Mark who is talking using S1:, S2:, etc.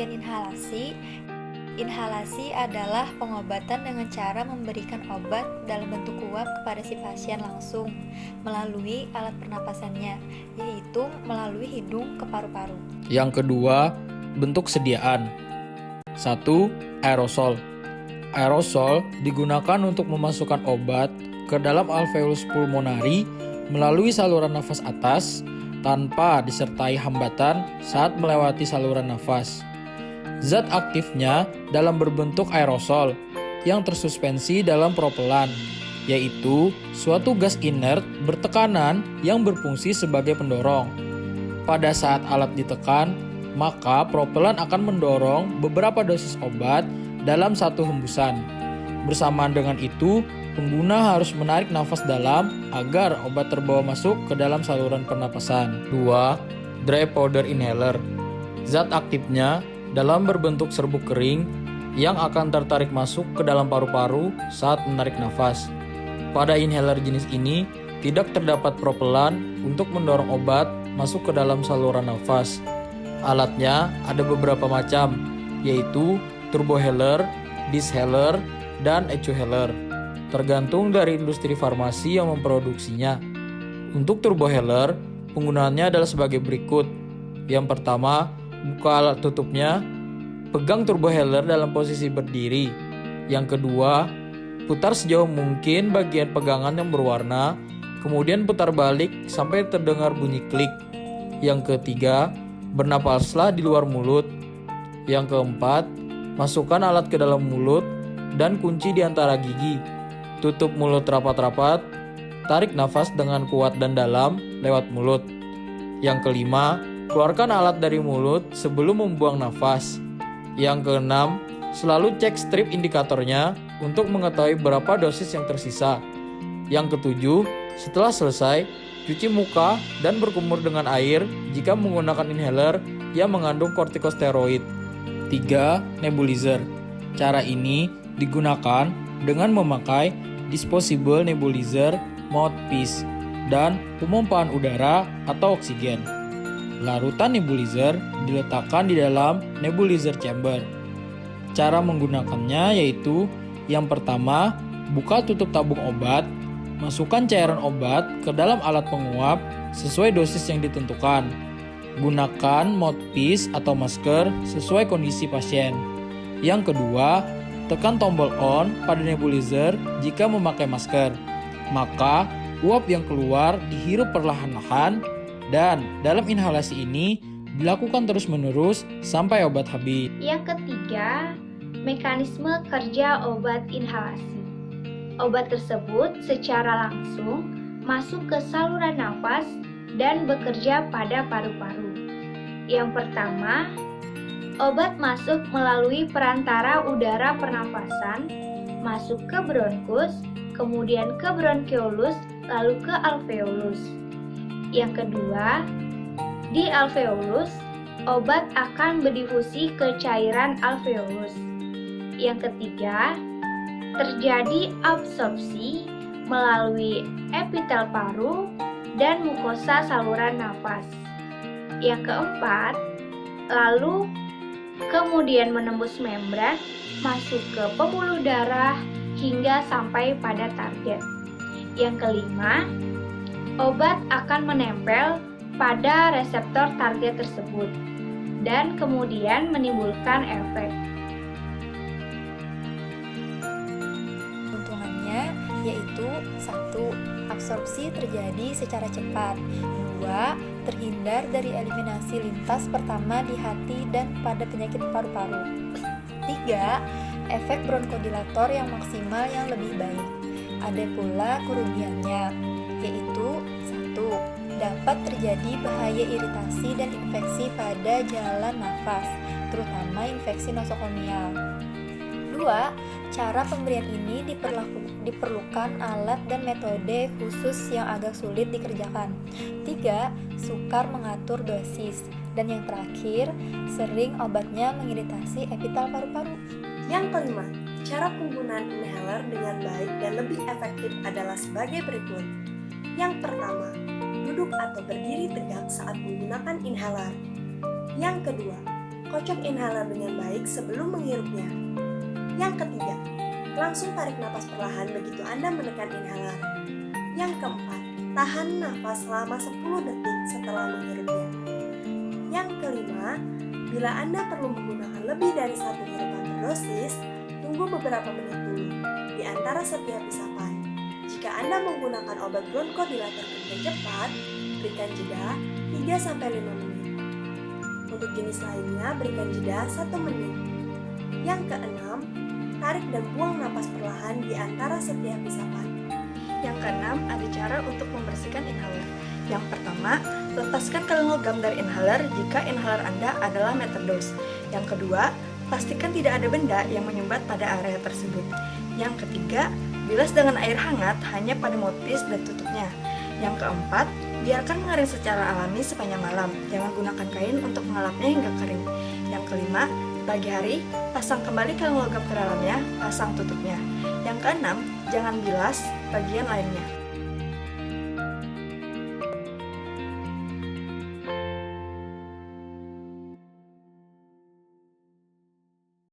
S1: pengertian inhalasi. Inhalasi adalah pengobatan dengan cara memberikan obat dalam bentuk uap kepada si pasien langsung melalui alat pernapasannya, yaitu melalui hidung ke paru-paru.
S2: Yang kedua, bentuk sediaan. 1. Aerosol. Aerosol digunakan untuk memasukkan obat ke dalam alveolus pulmonari melalui saluran nafas atas tanpa disertai hambatan saat melewati saluran nafas. Zat aktifnya dalam berbentuk aerosol yang tersuspensi dalam propelan, yaitu suatu gas inert bertekanan yang berfungsi sebagai pendorong. Pada saat alat ditekan, maka propelan akan mendorong beberapa dosis obat dalam satu hembusan. Bersamaan dengan itu, pengguna harus menarik nafas dalam agar obat terbawa masuk ke dalam saluran pernapasan. 2. Dry powder inhaler. Zat aktifnya dalam berbentuk serbuk kering yang akan tertarik masuk ke dalam paru-paru saat menarik nafas. Pada inhaler jenis ini, tidak terdapat propelan untuk mendorong obat masuk ke dalam saluran nafas. Alatnya ada beberapa macam, yaitu turbohaler, dishaler, dan echohaler, tergantung dari industri farmasi yang memproduksinya. Untuk turbohaler, penggunaannya adalah sebagai berikut. Yang pertama, buka alat tutupnya, pegang turbohaler dalam posisi berdiri. Yang kedua, putar sejauh mungkin bagian pegangan yang berwarna, kemudian putar balik sampai terdengar bunyi klik. Yang ketiga, bernapaslah di luar mulut. Yang keempat, masukkan alat ke dalam mulut dan kunci di antara gigi. Tutup mulut rapat-rapat, tarik nafas dengan kuat dan dalam lewat mulut. Yang kelima, keluarkan alat dari mulut sebelum membuang nafas. Yang keenam, selalu cek strip indikatornya untuk mengetahui berapa dosis yang tersisa. Yang ketujuh, setelah selesai, cuci muka dan berkumur dengan air jika menggunakan inhaler yang mengandung kortikosteroid. 3. Nebulizer. Cara ini digunakan dengan memakai disposable nebulizer mouthpiece dan pemompaan udara atau oksigen. Larutan nebulizer diletakkan di dalam nebulizer chamber. Cara menggunakannya yaitu yang pertama, buka tutup tabung obat, masukkan cairan obat ke dalam alat penguap sesuai dosis yang ditentukan. Gunakan mouthpiece atau masker sesuai kondisi pasien. Yang kedua, tekan tombol on pada nebulizer jika memakai masker. Maka, uap yang keluar dihirup perlahan-lahan dan dalam inhalasi ini dilakukan terus-menerus sampai obat habis.
S3: Yang ketiga, mekanisme kerja obat inhalasi. Obat tersebut secara langsung masuk ke saluran nafas dan bekerja pada paru-paru. Yang pertama, obat masuk melalui perantara udara pernapasan, masuk ke bronkus, kemudian ke bronkiolus, lalu ke alveolus. Yang kedua, di alveolus, obat akan berdifusi ke cairan alveolus. Yang ketiga, terjadi absorpsi melalui epitel paru dan mukosa saluran nafas. Yang keempat, lalu kemudian menembus membran, masuk ke pembuluh darah hingga sampai pada target. Yang kelima, obat akan menempel pada reseptor target tersebut dan kemudian menimbulkan efek.
S1: Keuntungannya yaitu 1. Absorpsi terjadi secara cepat. 2. Terhindar dari eliminasi lintas pertama di hati dan pada penyakit paru-paru. 3. Efek bronkodilator yang maksimal yang lebih baik. Ada pula kerugiannya, yaitu 1. Dapat terjadi bahaya iritasi dan infeksi pada jalan nafas, terutama infeksi nosokomial. 2. Cara pemberian ini diperlukan alat dan metode khusus yang agak sulit dikerjakan. 3. Sukar mengatur dosis. Dan yang terakhir, sering obatnya mengiritasi epitel paru-paru.
S4: Yang kelima, cara penggunaan inhaler dengan baik dan lebih efektif adalah sebagai berikut. Yang pertama, duduk atau berdiri tegak saat menggunakan inhaler. Yang kedua, Kocok inhaler dengan baik sebelum menghirupnya. Yang ketiga, langsung tarik napas perlahan begitu Anda menekan inhaler. Yang keempat, tahan nafas selama 10 detik setelah menghirupnya. Yang kelima, bila Anda perlu menggunakan lebih dari 1 hirupan per dosis, tunggu beberapa menit dulu di antara setiap isapan. Jika Anda menggunakan obat bronkodilator kerja cepat, berikan jeda 3-5 menit. Untuk jenis lainnya, berikan jeda 1 menit. Yang keenam, tarik dan buang napas perlahan di antara setiap isapan.
S1: Yang keenam, ada cara untuk membersihkan inhaler. Yang pertama, lepaskan kaleng logam dari inhaler jika inhaler Anda adalah metedos. Yang kedua, pastikan tidak ada benda yang menyumbat pada area tersebut. Yang ketiga, bilas dengan air hangat hanya pada mouthpiece dan tutupnya. Yang keempat, biarkan mengering secara alami sepanjang malam. Jangan gunakan kain untuk mengelapnya hingga kering. Yang kelima, pagi hari, pasang kembali kaleng logam ke dalamnya, pasang tutupnya. Yang keenam, jangan bilas bagian lainnya.